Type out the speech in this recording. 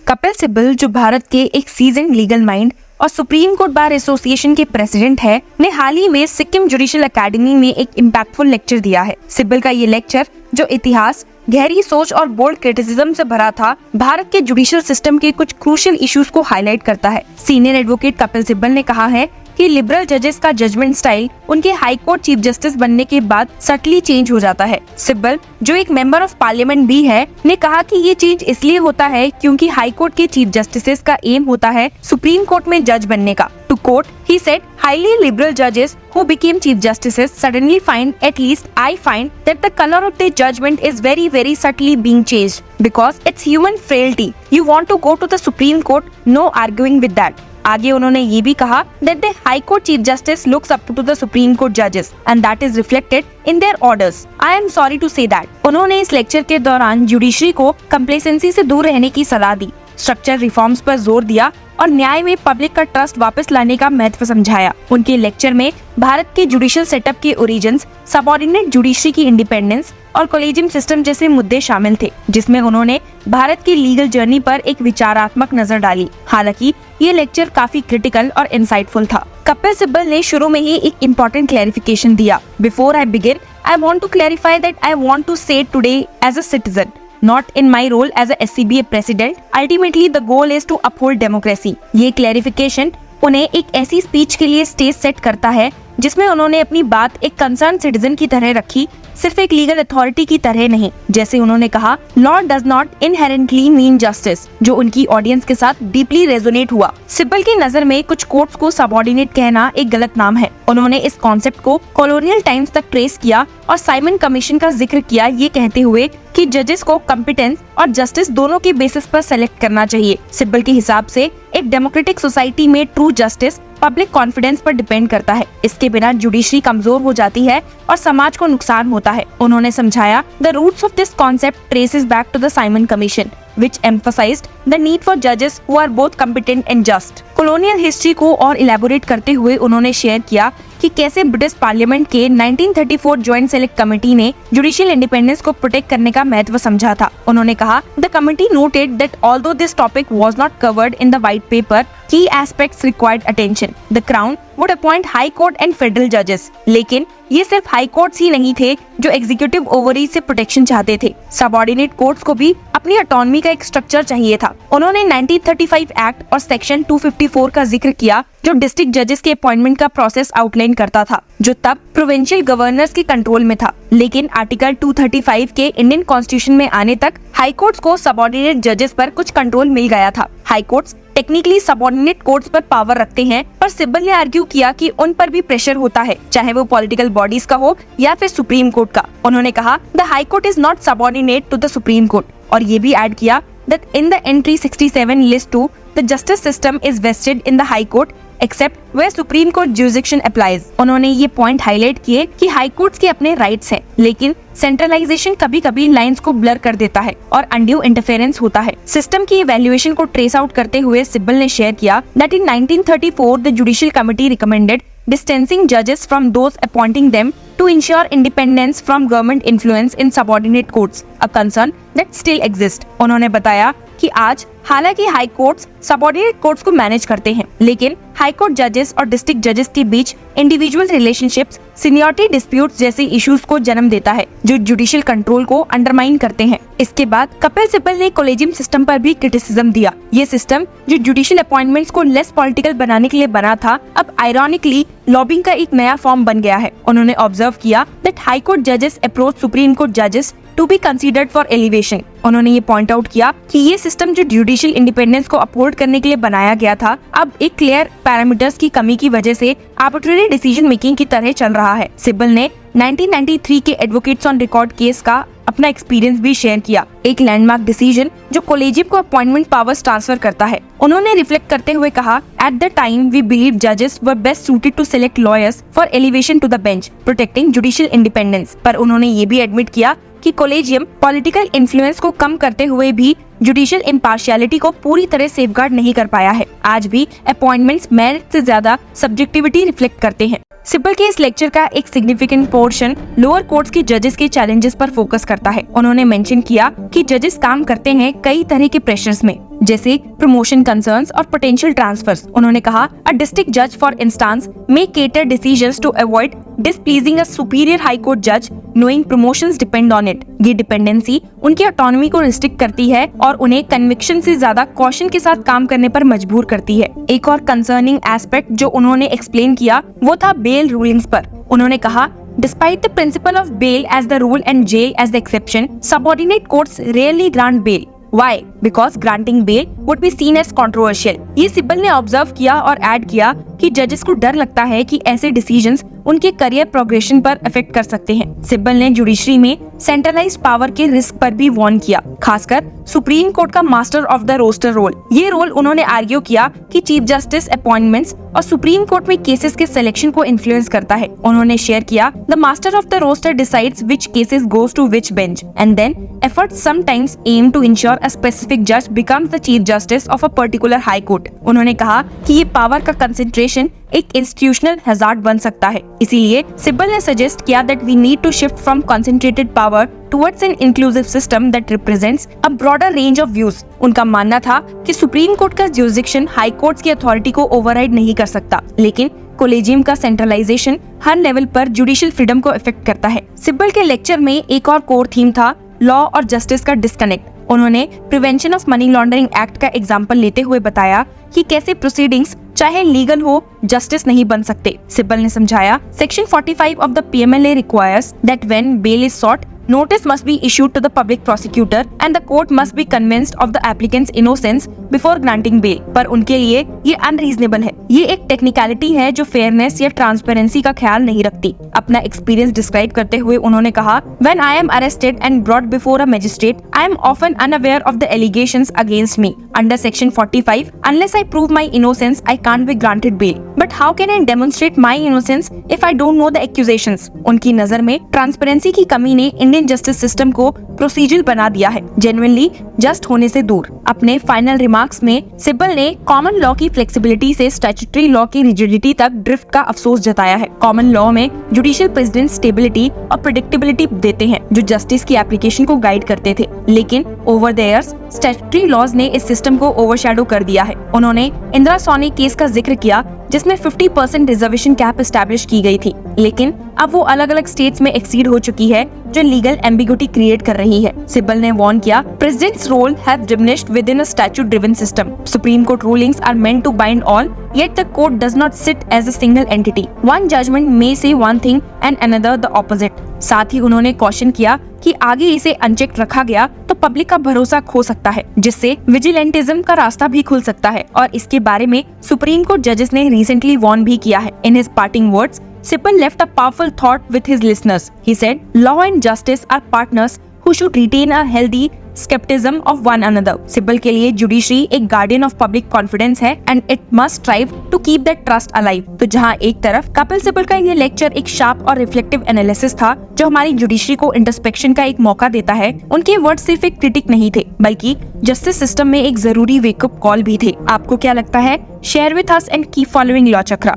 कपिल सिब्बल, जो भारत के एक सीजन लीगल माइंड और सुप्रीम कोर्ट बार एसोसिएशन के प्रेसिडेंट है, ने हाल ही में सिक्किम जुडिशियल एकेडमी में एक इम्पैक्टफुल लेक्चर दिया है। सिब्बल का ये लेक्चर, जो इतिहास, गहरी सोच और बोल्ड क्रिटिसिज्म से भरा था, भारत के जुडिशियल सिस्टम के कुछ क्रूशियल इश्यूज को हाईलाइट करता है। सीनियर एडवोकेट कपिल सिब्बल ने कहा है कि लिबरल जजेस का जजमेंट स्टाइल उनके हाई कोर्ट चीफ जस्टिस बनने के बाद सटली चेंज हो जाता है। सिब्बल, जो एक मेंबर ऑफ पार्लियामेंट भी है, ने कहा कि ये चेंज इसलिए होता है क्योंकि हाई कोर्ट के चीफ जस्टिस का एम होता है सुप्रीम कोर्ट में जज बनने का। To quote, he said, highly liberal judges who became chief justices suddenly find, at least I find, that the color of their judgment is very, very subtly being changed because it's human frailty. You want to go to the Supreme Court, no arguing with that. आगे उन्होंने ये भी कहा that the High Court Chief Justice looks up to the Supreme Court judges and that is reflected in their orders. I am sorry to say that. उन्होंने इस lecture के दौरान judiciary को कंप्लेसेंसी से दूर रहने की सलाह दी, स्ट्रक्चर रिफॉर्म्स पर जोर दिया और न्याय में पब्लिक का ट्रस्ट वापस लाने का महत्व समझाया। उनके लेक्चर में भारत के जुडिशियल सेटअप के ओरिजिन्स, सबऑर्डिनेट जुडिशरी की इंडिपेंडेंस और कॉलेजियम सिस्टम जैसे मुद्दे शामिल थे, जिसमें उन्होंने भारत की लीगल जर्नी पर एक विचारात्मक नजर डाली। हालांकि ये लेक्चर काफी क्रिटिकल और इंसाइटफुल था। कपिल सिब्बल ने शुरू में ही एक इम्पोर्टेंट क्लैरिफिकेशन दिया। Before I begin, I want to clarify that I want to say today as a citizen, not in my role as a SCBA president. Ultimately, the goal is to uphold democracy. ये clarification उन्हें एक ऐसी speech के लिए stage set करता है जिसमें उन्होंने अपनी बात एक कंसर्न सिटीजन की तरह रखी, सिर्फ एक लीगल अथॉरिटी की तरह नहीं। जैसे उन्होंने कहा, law does not inherently mean justice, जो उनकी ऑडियंस के साथ डीपली रेजोनेट हुआ। सिब्बल की नजर में कुछ कोर्ट्स को सबऑर्डिनेट कहना एक गलत नाम है। उन्होंने इस कॉन्सेप्ट को कॉलोनियल टाइम्स तक ट्रेस किया और साइमन कमीशन का जिक्र किया, ये कहते हुए कि जजेस को कॉम्पिटेंस और जस्टिस दोनों के बेसिस पर सेलेक्ट करना चाहिए। सिब्बल के हिसाब से एक डेमोक्रेटिक सोसाइटी में ट्रू जस्टिस पब्लिक कॉन्फिडेंस पर डिपेंड करता है। इसके बिना जुडिशरी कमजोर हो जाती है और समाज को नुकसान होता है। उन्होंने समझाया, the roots of this concept traces back to the Simon Commission which emphasized the need for judges who are both competent and just. Colonial history को और इलेबोरेट करते हुए उन्होंने शेयर किया कि कैसे ब्रिटिश पार्लियामेंट के 1934 ज्वाइंट सेलेक्ट कमेटी ने जुडिशियल इंडिपेंडेंस को प्रोटेक्ट करने का महत्व समझा था। उन्होंने कहा, the committee noted that although this topic was not covered in the white paper, key aspects required attention. The crown would appoint high court and federal जजेस। लेकिन ये सिर्फ हाई कोर्ट्स ही नहीं थे जो एग्जीक्यूटिव ओवररीच से प्रोटेक्शन चाहते थे। सबऑर्डिनेट कोर्ट्स को भी अपनी ऑटोनॉमी का एक स्ट्रक्चर चाहिए था। उन्होंने 1935 एक्ट और सेक्शन 254 का जिक्र किया, जो डिस्ट्रिक्ट जजेस के अपॉइंटमेंट का प्रोसेस आउटलाइन करता था, जो तब प्रोविंशियल गवर्नर्स के कंट्रोल में था। लेकिन आर्टिकल 235 के इंडियन कॉन्स्टिट्यूशन में आने तक हाई कोर्ट्स को सबऑर्डिनेट जजेस पर कुछ कंट्रोल मिल गया था। High courts technically subordinate courts पर पावर रखते हैं, पर सिब्बल ने आर्ग्यू किया कि उन पर भी प्रेशर होता है, चाहे वो पॉलिटिकल बॉडीज का हो या फिर सुप्रीम कोर्ट का। उन्होंने कहा, the high court is not subordinate to the supreme court, और ये भी ऐड किया that in the entry 67 list 2 the justice system is vested in the high court except where supreme court jurisdiction applies. उन्होंने ये point highlight किए कि high courts के अपने राइट्स हैं, लेकिन सेंट्रलाइजेशन कभी कभी लाइंस को ब्लर कर देता है और अनड्यू इंटरफेरेंस होता है। सिस्टम की इवैल्यूएशन को ट्रेस आउट करते हुए सिब्बल ने शेयर किया that in 1934 the judicial committee recommended distancing judges from those appointing them to ensure independence from government influence in subordinate courts, a concern that still exists. उन्होंने बताया कि आज हालांकि हाई कोर्ट्स सबऑर्डिनेट कोर्ट्स को manage करते हैं, लेकिन high court जजेस और डिस्ट्रिक्ट जजेस के बीच इंडिविजुअल रिलेशनशिप्स, सीनियरिटी डिस्प्यूट्स जैसे इश्यूज को जन्म देता है, जो जुडिशियल कंट्रोल को अंडरमाइन करते हैं। इसके बाद कपिल सिब्बल ने कॉलेजियम सिस्टम पर भी क्रिटिसिज्म दिया। ये सिस्टम, जो जुडिशियल अपॉइंटमेंट्स को लेस पॉलिटिकल बनाने के लिए बना था, अब आयरॉनिकली लॉबिंग का एक नया फॉर्म बन गया है। उन्होंने ऑब्जर्व किया दैट हाई कोर्ट जजेस अप्रोच सुप्रीम कोर्ट जजेस to be considered for elevation. उन्होंने ये पॉइंट आउट किया कि ये सिस्टम, जो जुडिशियल इंडिपेंडेंस को अपहोल्ड करने के लिए बनाया गया था, अब एक क्लियर पैरामीटर्स की कमी की वजह से आर्बिट्रेरी डिसीजन मेकिंग की तरह चल रहा है। सिब्बल ने 1993 के एडवोकेट्स ऑन रिकॉर्ड केस का अपना एक्सपीरियंस भी शेयर किया, एक लैंडमार्क डिसीजन जो कॉलेजियम को अपॉइंटमेंट पावर्स ट्रांसफर करता है। उन्होंने रिफ्लेक्ट करते हुए कहा, at the time we believe जजेस were best suited to select lawyers for elevation to the bench, protecting judicial independence. पर उन्होंने ये भी एडमिट किया कि कॉलेजियम पॉलिटिकल इन्फ्लुएंस को कम करते हुए भी जुडिशियल इम्पार्शियलिटी को पूरी तरह सेफगार्ड नहीं कर पाया है। आज भी अपॉइंटमेंट्स मेरिट से ज्यादा सब्जेक्टिविटी रिफ्लेक्ट करते हैं। सिब्बल के इस लेक्चर का एक सिग्निफिकेंट पोर्शन लोअर कोर्ट्स के जजेस के चैलेंजेस पर फोकस करता है। उन्होंने मेंशन किया कि जजेस काम करते हैं कई तरह के प्रेशर्स में, जैसे प्रमोशन कंसर्न्स और पोटेंशियल ट्रांसफर्स। उन्होंने कहा, अ डिस्ट्रिक्ट जज for instance may cater decisions to avoid displeasing a superior high court judge knowing promotions depend on it। ये डिपेंडेंसी उनकी ऑटोनॉमी को रिस्ट्रिक्ट करती है और उन्हें कन्विक्शन से ज्यादा कॉशन के साथ काम करने पर मजबूर करती है। एक और कंसर्निंग एस्पेक्ट जो उन्होंने एक्सप्लेन किया वो था बेल रूलिंग्स पर। उन्होंने कहा, Despite the principle of bail as the rule and jail as the exception, subordinate courts rarely grant bail. Why? Because granting bail would be seen as controversial। ये सिब्बल ने ऑब्जर्व किया और ऐड किया कि जजेस को डर लगता है कि ऐसे डिसीजंस उनके करियर प्रोग्रेशन पर अफेक्ट कर सकते हैं। सिब्बल ने जुडिशरी में सेंट्रलाइज्ड पावर के रिस्क पर भी वार्न किया, खासकर सुप्रीम कोर्ट का master of the roster role. ये रोल उन्होंने आर्ग्यू किया कि चीफ जस्टिस अपॉइंटमेंट्स और सुप्रीम कोर्ट में केसेस के सिलेक्शन को इन्फ्लुएंस करता है। उन्होंने शेयर किया, the master of the roster decides which cases goes to which bench and then efforts sometimes aim to ensure a specific judge becomes the chief justice of a particular high court। उन्होंने कहा कि ये power का concentration एक institutional hazard बन सकता है। इसीलिए सिब्बल ने सजेस्ट किया that we need to shift from concentrated power towards an inclusive system that represents a broader range of views। उनका मानना था कि सुप्रीम कोर्ट का जुरिसडिक्शन हाई कोर्ट्स की अथॉरिटी को ओवरराइड नहीं कर सकता, लेकिन कोलेजियम का सेंट्रलाइजेशन हर लेवल पर जुडिशियल फ्रीडम को इफेक्ट करता है। सिब्बल के लेक्चर में एक और कोर थीम था लॉ और जस्टिस का डिस्कनेक्ट। उन्होंने prevention of money laundering act का एग्जाम्पल लेते हुए बताया कि कैसे प्रोसीडिंग्स चाहे लीगल हो जस्टिस नहीं बन सकते। सिब्बल ने समझाया, section 45 of the PMLA requires that when bail is sought notice must be issued to the public prosecutor and the court must be convinced of the applicant's innocence before granting bail। पर उनके लिए ये unreasonable है। ये एक technicality है जो fairness या ट्रांसपेरेंसी का ख्याल नहीं रखती। अपना एक्सपीरियंस डिस्क्राइब करते हुए उन्होंने कहा, When I am arrested and brought before a magistrate, I am often unaware of the allegations against me under section 45। Unless I prove my innocence, I can't be granted bail। But how can I demonstrate my innocence if I don't know the accusations? उनकी नजर में transparency की कमी ने Indian justice system को procedural बना दिया है, जेन्युइनली जस्ट होने से दूर। अपने फाइनल रिमार्क्स में सिब्बल ने कॉमन लॉ की फ्लेक्सिबिलिटी से स्टैट्यूटरी लॉ की रिजिडिटी तक ड्रिफ्ट का अफसोस जताया है। कॉमन लॉ में जुडिशियल प्रेसिडेंट स्टेबिलिटी और प्रेडिक्टेबिलिटी देते हैं जो जस्टिस की एप्लीकेशन को गाइड करते थे, लेकिन over the years statutory laws ने इस सिस्टम को ओवरशैडो कर दिया है। उन्होंने इंदिरा सोनी केस का जिक्र किया जिसमें 50% रिजर्वेशन कैप एस्टैब्लिश की गई थी, लेकिन अब वो अलग अलग स्टेट्स में एक्सीड हो चुकी है जो लीगल एम्बिग्यूटी क्रिएट कर रही है। सिब्बल ने वार्न किया, president's role have diminished within a statute driven system. Supreme court rulings are meant to bind all, yet the court does not sit as a single entity। One judgment may say one thing and another the opposite। साथ ही उन्होंने caution किया कि आगे इसे uncheck रखा गया तो public का भरोसा खो सकता है, जिससे विजिलेंटिज्म का रास्ता भी खुल सकता है, और इसके बारे में सुप्रीम कोर्ट जजेस ने रिसेंटली वार्न भी किया है। In his parting words, Sibbal left a powerful thought with his listeners। He said, "Law and justice are partners who should retain a healthy skepticism of one another। Sibal के लिए judiciary एक guardian of public confidence है and it must strive to keep that trust alive. तो जहाँ एक तरफ कपिल सिब्बल का ये लेक्चर एक शार्प और रिफ्लेक्टिव एनालिसिस था जो हमारी जुडिशरी को इंट्रोस्पेक्शन का एक मौका देता है, उनके वर्ड सिर्फ एक क्रिटिक नहीं थे बल्कि जस्टिस सिस्टम में एक जरूरी वेकअप कॉल भी थे। आपको क्या लगता है? Share with us and keep following law chakra.